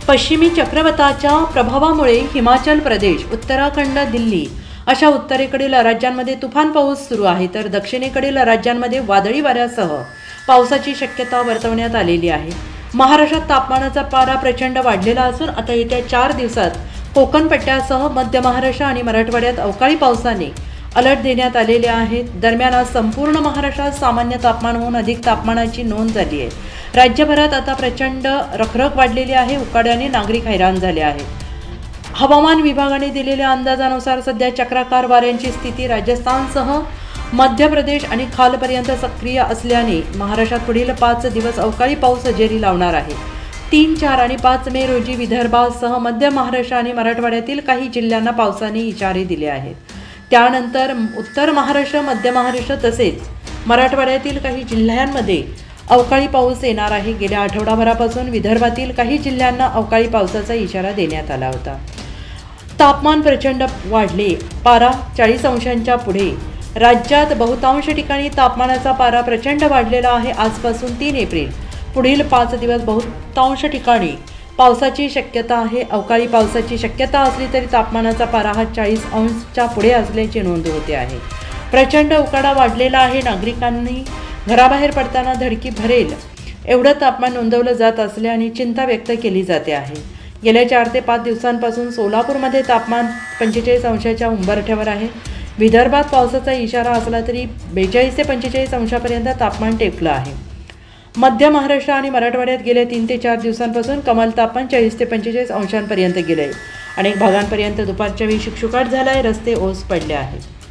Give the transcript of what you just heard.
पश्चिमी चक्रवाताच्या प्रभावामुळे हिमाचल प्रदेश, उत्तराखंड, दिल्ली अशा उत्तरेकडील राज्यांमध्ये तुफान पाऊस सुरू आहे, तर दक्षिणेकडील राज्यांमध्ये वादळी वाऱ्यासह पावसाची शक्यता वर्तवण्यात आलेली आहे। महाराष्ट्रात तापमानाचा पारा प्रचंड वाढलेला असून आता येत्या 4 दिवसात कोकण पट्ट्यासह मध्य महाराष्ट्र आणि मराठवाड्यात अवकाळी पावसाने अलर्ट देण्यात आलेले आहेत। दरम्यान आज संपूर्ण महाराष्ट्रात सामान्य तापमानाहून अधिक तापमानाची नोंद झाली आहे। राज्यभरात आता प्रचंड रखरख वाढलेली आहे, उकाड्याने नागरिक हैराण झाले आहेत। हवामान विभागाने दिलेल्या अंदाजानुसार सध्या चक्राकार वाऱ्यांची स्थिती राजस्थानसह मध्य प्रदेश आणि खालपर्यंत सक्रिय असल्याने महाराष्ट्रात पुढील 5 दिवस अवकाळी पाऊस हजेरी लावणार आहे। 3, 4 आणि 5 मे रोजी विदर्भासह मध्य महाराष्ट्र आणि मराठवाड्यातील काही जिल्ह्यांना पावसाने इशारे दिले आहेत। त्यानंतर उत्तर महाराष्ट्र, मध्य महाराष्ट्र तसेच मराठवाड्यातील काही जिल्ह्यांमध्ये अवकाळी पाऊस येणार आहे। गेल्या आठवडाभरापासून विदर्भातील काही जिल्ह्यांना अवकाळी पावसाचा इशारा देण्यात आला होता। तापमान प्रचंड वाढले, पारा 40 अंशांच्या पुढे। राज्यात बहुतांश ठिकाणी तापमानाचा पारा प्रचंड वाढलेला आहे। आजपासून 3 एप्रिल पुढील 5 दिवस बहुतांश ठिकाणी पावसाची शक्यता आहे। अवकाळी पावसाची शक्यता असली तरी तापमानाचा पारा हा 40 अंशांच्या पुढे असल्याची नोंद होते आहे। प्रचंड उकाडा वाढलेला आहे। नागरिकांनी घराबाहेर पडताना धडकी भरेल एवढं तापमान नोंदवलं जात असल्याने चिंता व्यक्त केली जाते आहे। गेल्या 4 ते 5 दिवसांपासून सोलापूरमध्ये तापमान 45 अंशाच्या उंबरठ्यावर आहे। विदर्भात पावसाचा इशारा असला तरी 42 ते 45 अंशापर्यंत तापमान टेकलं आहे। मध्य महाराष्ट्र आणि मराठवाड्यात गेल्या 3 ते 4 दिवसांपासून कमाल तापमान 40 ते 45 अंशांपर्यंत गेले आहे। अनेक भागांपर्यंत दुपारच्या वेळी शुकशुकाट झाला आहे, रस्ते ओस पडले आहेत।